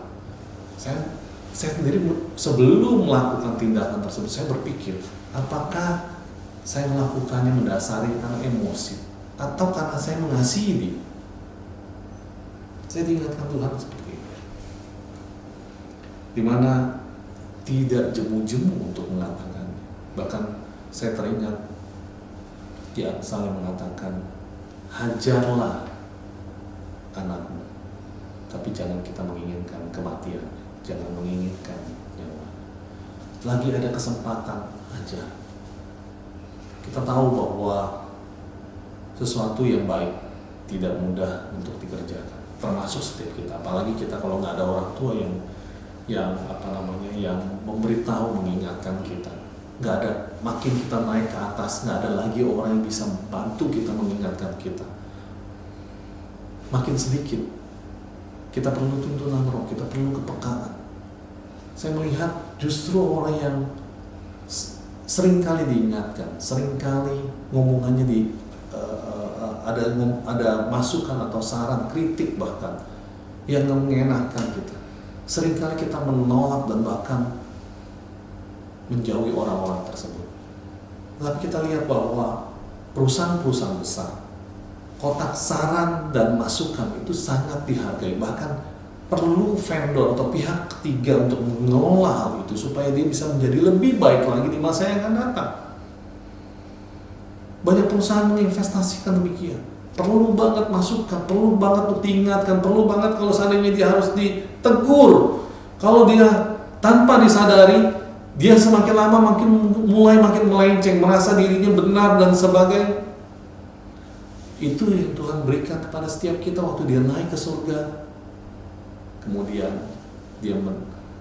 Saya sendiri sebelum melakukan tindakan tersebut, saya berpikir, apakah saya melakukannya mendasari karena emosi atau karena saya mengasihi dia? Saya diingatkan Tuhan seperti itu, di mana tidak jemu-jemu untuk mengatakan. Bahkan saya teringat dia saling mengatakan, hajarlah anakmu, tapi jangan kita menginginkan kematian, jangan menginginkan nyawa. Lagi ada kesempatan, ajar. Kita tahu bahwa sesuatu yang baik tidak mudah untuk dikerjakan, termasuk setiap kita. Apalagi kita kalau nggak ada orang tua yang memberitahu, mengingatkan kita. Nggak ada, makin kita naik ke atas, nggak ada lagi orang yang bisa membantu kita, mengingatkan kita. Makin sedikit, kita perlu tuntunan roh, kita perlu kepekaan. Saya melihat justru orang yang seringkali diingatkan, seringkali ngomongannya ada masukan atau saran, kritik bahkan yang mengenakan kita. Seringkali kita menolak dan bahkan menjauhi orang-orang tersebut. Tapi kita lihat bahwa perusahaan-perusahaan besar, kotak saran dan masukan itu sangat dihargai. Bahkan perlu vendor atau pihak ketiga untuk mengelola hal itu supaya dia bisa menjadi lebih baik lagi di masa yang akan datang. Banyak perusahaan menginvestasikan demikian. Perlu banget masukan, perlu banget untuk diingatkan, perlu banget kalau seandainya dia harus ditegur. Kalau dia tanpa disadari, dia semakin lama mulai makin melenceng, merasa dirinya benar dan sebagainya. Itu yang Tuhan berikan kepada setiap kita waktu dia naik ke surga. Kemudian dia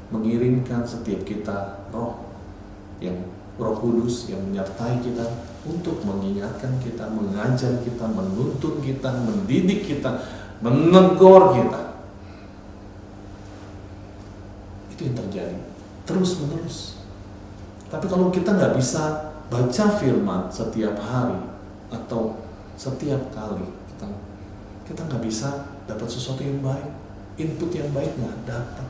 mengirimkan setiap kita Roh Kudus yang menyertai kita untuk mengingatkan kita, mengajar kita, menuntun kita, mendidik kita, menegur kita. Itu yang terjadi terus menerus. Tapi kalau kita nggak bisa baca firman setiap hari atau setiap kali, kita nggak bisa dapat sesuatu yang baik. input yang baik nggak dapat.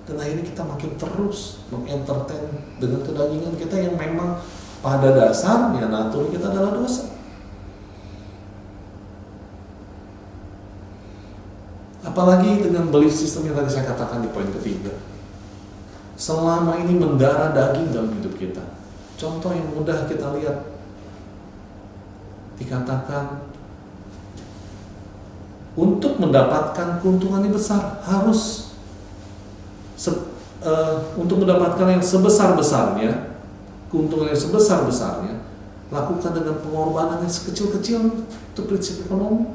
Dan akhirnya kita makin terus mengentertain dengan kedagingan kita yang memang pada dasarnya natur kita adalah dosa. Apalagi dengan belief system yang tadi saya katakan di poin ketiga. Selama ini mendarah daging dalam hidup kita. Contoh yang mudah kita lihat, dikatakan untuk mendapatkan keuntungan yang besar harus untuk mendapatkan yang sebesar-besarnya, keuntungan yang sebesar-besarnya, lakukan dengan pengorbanan yang sekecil-kecil. Itu prinsip ekonomi.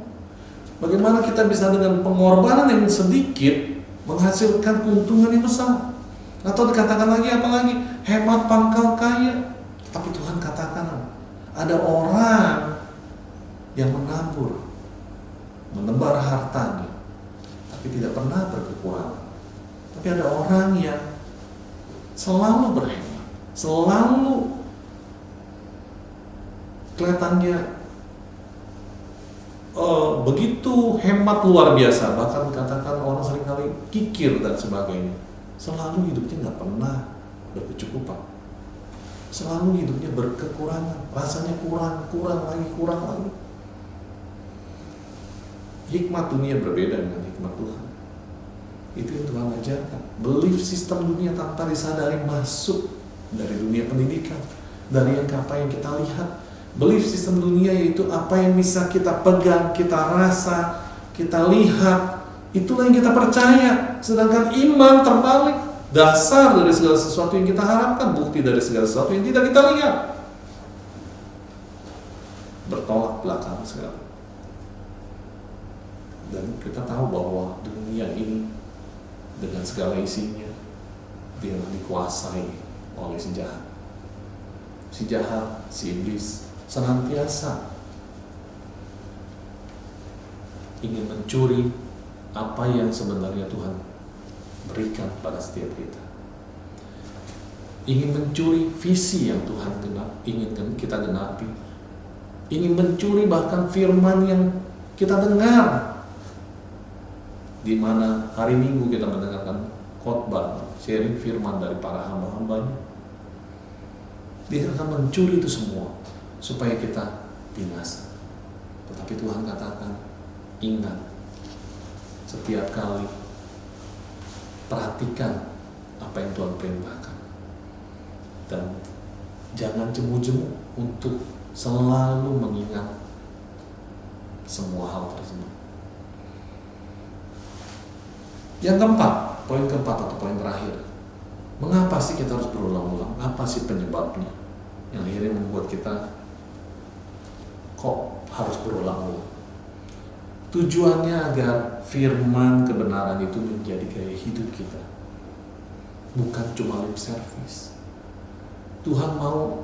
Bagaimana kita bisa dengan pengorbanan yang sedikit menghasilkan keuntungan yang besar? Atau dikatakan lagi apa lagi? Hemat pangkal kaya. Tapi Tuhan katakan ada orang yang menabur, menebar hartanya, tapi tidak pernah berkekurangan. Tapi ada orang yang selalu berhemat, selalu kelihatannya begitu hemat luar biasa, bahkan dikatakan orang seringkali kikir dan sebagainya. Selalu hidupnya nggak pernah berkecukupan, selalu hidupnya berkekurangan, rasanya kurang lagi. Hikmat dunia berbeda dengan hikmat Tuhan. Itu yang Tuhan ajarkan. Belief sistem dunia tanpa disadari masuk dari dunia pendidikan, dari apa yang kita lihat. Belief sistem dunia yaitu apa yang bisa kita pegang, kita rasa, kita lihat, itulah yang kita percaya. Sedangkan iman terbalik, dasar dari segala sesuatu yang kita harapkan, bukti dari segala sesuatu yang tidak kita lihat. Bertolak belakang sekali. Dan kita tahu bahwa dunia ini dengan segala isinya dia dikuasai oleh si jahat. Si jahat, si iblis senantiasa ingin mencuri apa yang sebenarnya Tuhan berikan pada setiap kita. Ingin mencuri visi yang Tuhan ingin kita genapi. Ingin mencuri bahkan firman yang kita dengar. Di mana hari Minggu kita mendengarkan khotbah, sharing firman dari para hamba-hambanya. Dia akan mencuri itu semua supaya kita binasa. Tetapi Tuhan katakan, ingat, setiap kali perhatikan apa yang Tuhan perintahkan. Dan jangan jemu-jemu untuk selalu mengingat semua hal tersebut. Yang keempat, poin keempat atau poin terakhir. Mengapa sih kita harus berulang-ulang? Apa sih penyebabnya? Yang akhirnya membuat kita kok harus berulang-ulang? Tujuannya agar firman kebenaran itu menjadi gaya hidup kita. Bukan cuma lip service. Tuhan mau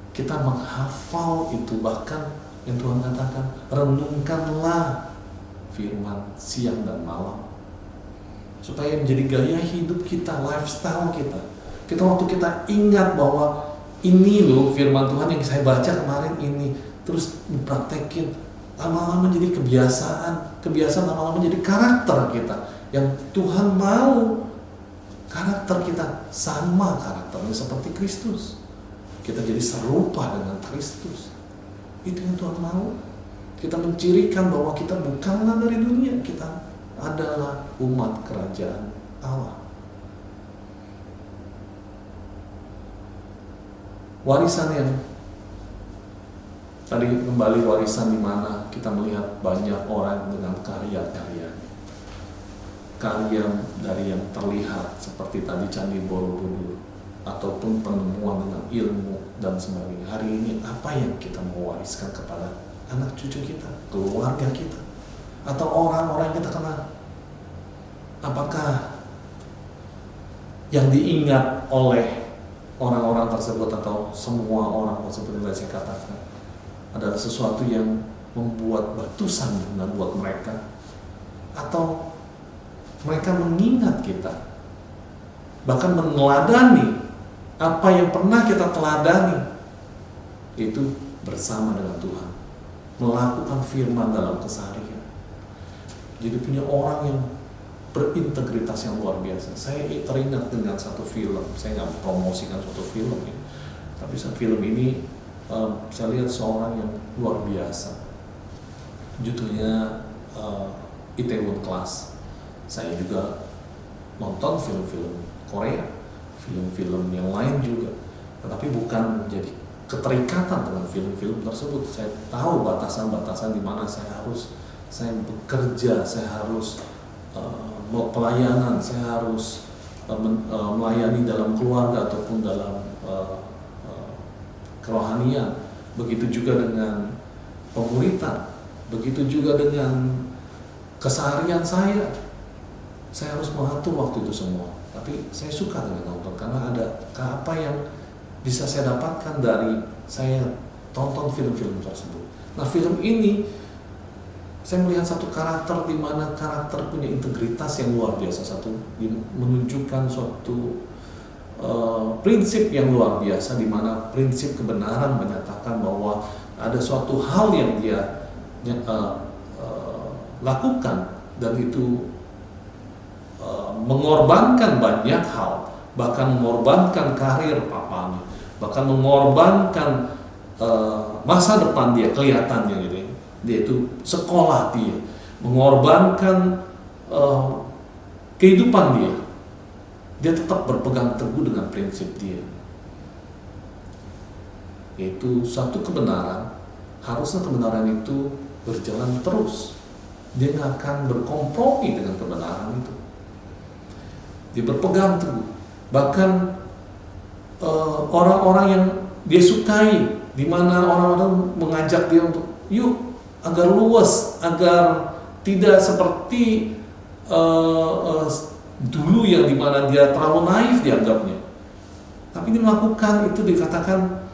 kita menghafal itu, bahkan yang Tuhan katakan, renungkanlah firman siang dan malam. Supaya menjadi gaya hidup kita, lifestyle kita. Kita waktu kita ingat bahwa ini loh firman Tuhan yang saya baca kemarin ini, terus dipraktekin, lama-lama jadi kebiasaan lama-lama jadi karakter kita. Yang Tuhan mau karakter kita sama karakternya seperti Kristus. Kita jadi serupa dengan Kristus. Itu yang Tuhan mau. Kita mencirikan bahwa kita bukanlah dari dunia, kita adalah umat kerajaan Allah. Warisan yang tadi kembali warisan di mana kita melihat banyak orang dengan karya-karya dari yang terlihat seperti tadi Candi Borobudur ataupun penemuan dengan ilmu dan sebagainya. Hari ini apa yang kita mau wariskan kepada anak cucu kita, keluarga kita, atau orang-orang yang kita kenal? Apakah yang diingat oleh orang-orang tersebut atau semua orang tersebut yang saya katakan adalah sesuatu yang membuat batu sandungan buat mereka, atau mereka mengingat kita, bahkan meneladani apa yang pernah kita teladani itu bersama dengan Tuhan, melakukan firman dalam keseharian. Jadi punya orang yang berintegritas yang luar biasa. Saya teringat dengan satu film, saya nggak promosikan suatu film ya, tapi film ini saya lihat seorang yang luar biasa. Judulnya Itaewon Class. Saya juga nonton film-film Korea, film-film yang lain juga, tetapi bukan menjadi keterikatan dengan film-film tersebut. Saya tahu batasan-batasan di mana saya bekerja, saya harus pelayanan, saya harus melayani dalam keluarga ataupun dalam kerohanian. Begitu juga dengan pemuritan, begitu juga dengan keseharian saya harus mengatur waktu itu semua. Tapi saya suka dengan nonton karena ada apa yang bisa saya dapatkan dari saya tonton film-film tersebut. Nah, film ini saya melihat satu karakter di mana karakter punya integritas yang luar biasa, menunjukkan suatu prinsip yang luar biasa, di mana prinsip kebenaran menyatakan bahwa ada suatu hal yang dia lakukan, dan itu mengorbankan banyak hal, bahkan mengorbankan karir papanya, bahkan mengorbankan masa depan dia, kelihatannya gitu ya. Dia itu sekolah dia, mengorbankan kehidupan dia tetap berpegang teguh dengan prinsip dia, yaitu satu kebenaran. Harusnya kebenaran itu berjalan terus, dia nggak akan berkompromi dengan kebenaran itu. Dia berpegang teguh, bahkan orang-orang yang dia sukai, di mana orang-orang mengajak dia untuk yuk agar luas, agar tidak seperti dulu yang dimana dia terlalu naif dianggapnya. Tapi dia melakukan itu, dikatakan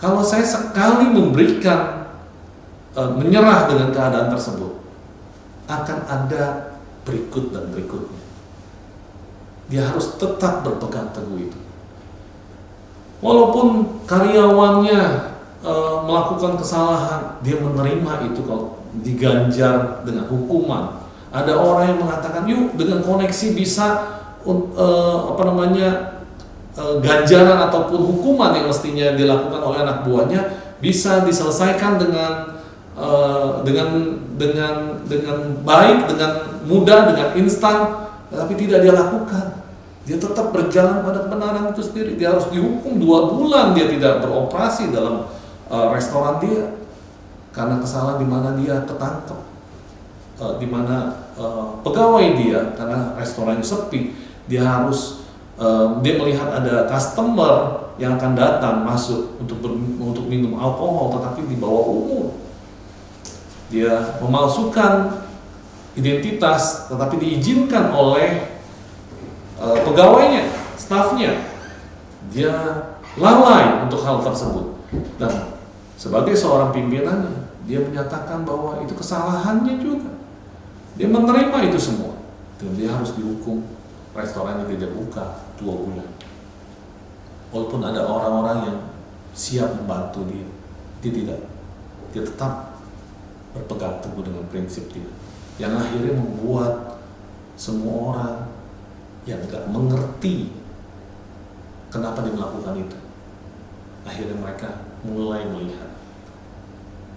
kalau saya sekali memberikan menyerah dengan keadaan tersebut, akan ada berikut dan berikutnya. Dia harus tetap berpegang teguh itu. Walaupun karyawannya melakukan kesalahan, dia menerima itu kalau diganjar dengan hukuman. Ada orang yang mengatakan, yuk dengan koneksi bisa ganjaran ataupun hukuman yang mestinya dilakukan oleh anak buahnya bisa diselesaikan dengan baik, dengan mudah, dengan instan, tapi tidak dia lakukan. Dia tetap berjalan pada kebenaran itu sendiri. Dia harus dihukum 2 bulan dia tidak beroperasi dalam restoran dia karena kesalahan di mana dia ketangkep, di mana pegawai dia, karena restorannya sepi, dia harus dia melihat ada customer yang akan datang masuk untuk minum alkohol tetapi di bawah umur. Dia memalsukan identitas tetapi diizinkan oleh pegawainya, stafnya. Dia lalai untuk hal tersebut, dan sebagai seorang pimpinannya dia menyatakan bahwa itu kesalahannya juga. Dia menerima itu semua, dan dia harus dihukum. Restorannya tidak buka 2 bulan. Walaupun ada orang-orang yang siap membantu dia tidak. Dia tetap berpegang teguh dengan prinsip dia, yang akhirnya membuat semua orang yang gak mengerti kenapa dia melakukan itu, akhirnya mereka mulai melihat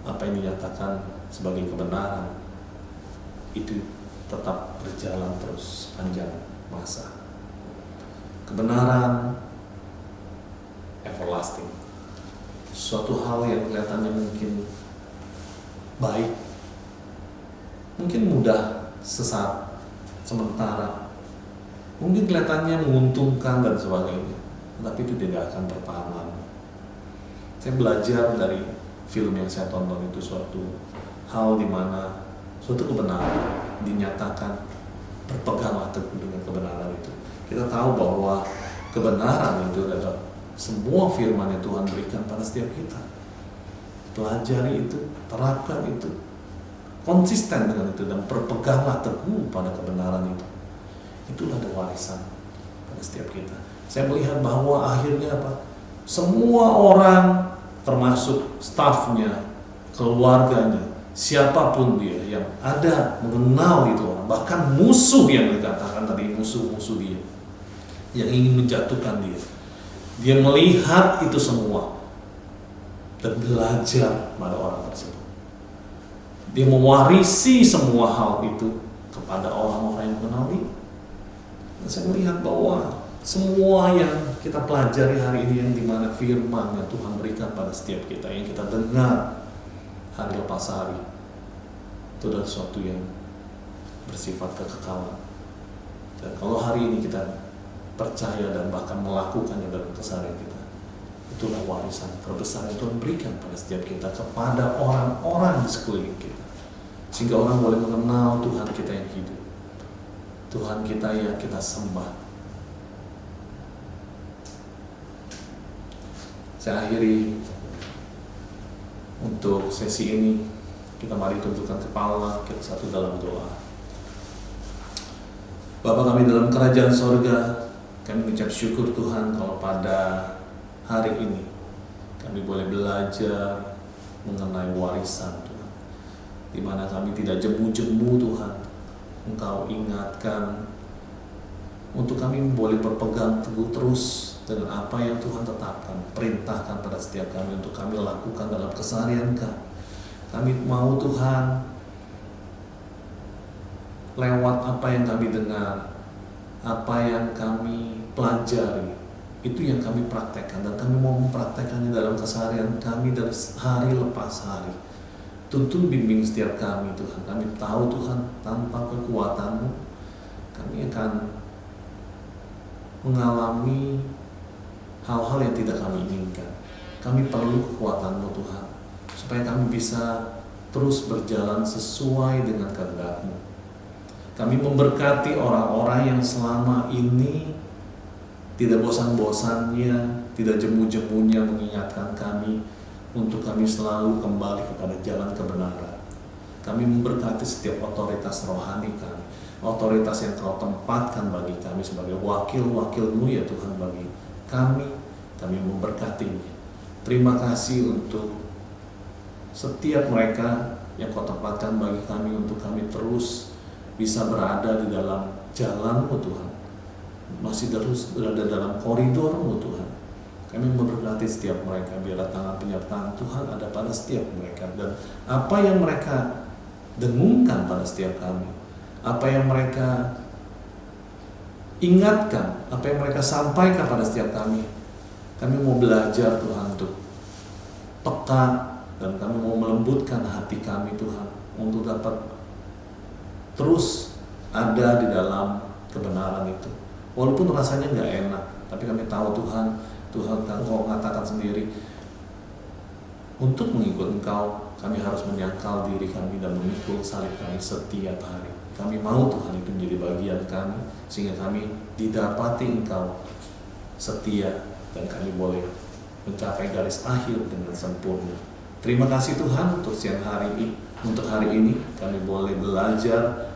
apa yang dinyatakan sebagai kebenaran itu tetap berjalan terus sepanjang masa. Kebenaran everlasting, suatu hal yang kelihatannya mungkin baik, mungkin mudah sesaat, sementara, mungkin kelihatannya menguntungkan dan sebagainya, tetapi itu tidak akan bertahan lama. Saya belajar dari film yang saya tonton itu suatu hal di mana suatu kebenaran dinyatakan, berpeganglah teguh dengan kebenaran itu. Kita tahu bahwa kebenaran itu adalah semua firman yang Tuhan berikan pada setiap kita. Pelajari itu, terapkan itu, konsisten dengan itu, dan berpeganglah teguh pada kebenaran itu. Itulah ada warisan pada setiap kita. Saya melihat bahwa akhirnya apa? Semua orang, termasuk stafnya, keluarganya, siapapun dia yang ada mengenal itu orang, bahkan musuh yang dikatakan tadi, musuh-musuh dia yang ingin menjatuhkan dia, dia melihat itu semua dan belajar pada orang tersebut. Dia mewarisi semua hal itu kepada orang-orang yang mengenal dia. Dan saya melihat bahwa semua yang kita pelajari hari ini, yang dimana firman yang Tuhan berikan pada setiap kita, yang kita dengar hari lepas hari, itu adalah sesuatu yang bersifat kekekalan. Dan kalau hari ini kita percaya dan bahkan melakukannya dalam keseharian kita, itulah warisan terbesar yang Tuhan berikan pada setiap kita kepada orang-orang di sekeliling kita, sehingga orang boleh mengenal Tuhan kita yang hidup, Tuhan kita yang kita sembah. Saya akhiri untuk sesi ini, kita mari tundukkan kepala kita satu dalam doa. Bapa kami dalam kerajaan sorga, kami mengucap syukur Tuhan kalau pada hari ini kami boleh belajar mengenai warisan Tuhan, di mana kami tidak jemu-jemu Tuhan. Engkau ingatkan untuk kami boleh berpegang teguh terus dengan apa yang Tuhan tetapkan, perintahkan pada setiap kami untuk kami lakukan dalam keseharian kami. Kami mau Tuhan, lewat apa yang kami dengar, apa yang kami pelajari, itu yang kami praktekkan, dan kami mau mempraktekannya dalam keseharian kami dari hari lepas hari. Tuntun bimbing setiap kami Tuhan. Kami tahu Tuhan, tanpa kekuatan-Mu kami akan mengalami hal-hal yang tidak kami inginkan. Kami perlu kekuatan-Mu Tuhan, supaya kami bisa terus berjalan sesuai dengan kehendak-Mu. Kami memberkati orang-orang yang selama ini tidak bosan-bosannya, tidak jemu-jemunya mengingatkan kami untuk kami selalu kembali kepada jalan kebenaran. Kami memberkati setiap otoritas rohani kami, otoritas yang Kau tempatkan bagi kami sebagai wakil-wakil-Mu ya Tuhan bagi kami memberkatinya. Terima kasih untuk setiap mereka yang Kau tempatkan bagi kami, untuk kami terus bisa berada di dalam jalan-Mu Tuhan, masih terus berada dalam koridor-Mu Tuhan. Kami memberkati setiap mereka, biarlah tangan penyertaan Tuhan ada pada setiap mereka, dan apa yang mereka dengungkan pada setiap kami, apa yang mereka ingatkan, apa yang mereka sampaikan pada setiap kami mau belajar Tuhan untuk peka, dan kami mau melembutkan hati kami Tuhan untuk dapat terus ada di dalam kebenaran itu. Walaupun rasanya nggak enak, tapi kami tahu Tuhan Kau mengatakan sendiri, untuk mengikut Engkau kami harus menyangkal diri kami dan memikul salib kami setiap hari. Kami mau Tuhan itu menjadi bagian kami, sehingga kami didapati Engkau setia, dan kami boleh mencapai garis akhir dengan sempurna. Terima kasih Tuhan untuk siang hari ini, untuk hari ini kami boleh belajar,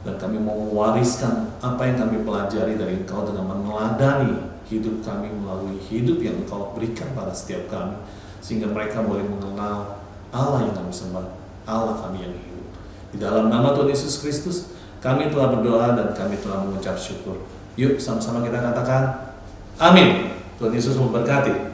dan kami mau mewariskan apa yang kami pelajari dari Engkau dengan meneladani hidup kami melalui hidup yang Engkau berikan pada setiap kami, sehingga mereka boleh mengenal Allah yang kami sembah, Allah kami yang hidup. Di dalam nama Tuhan Yesus Kristus kami telah berdoa dan kami telah mengucap syukur. Yuk sama-sama kita katakan amin. Tuhan Yesus memberkati.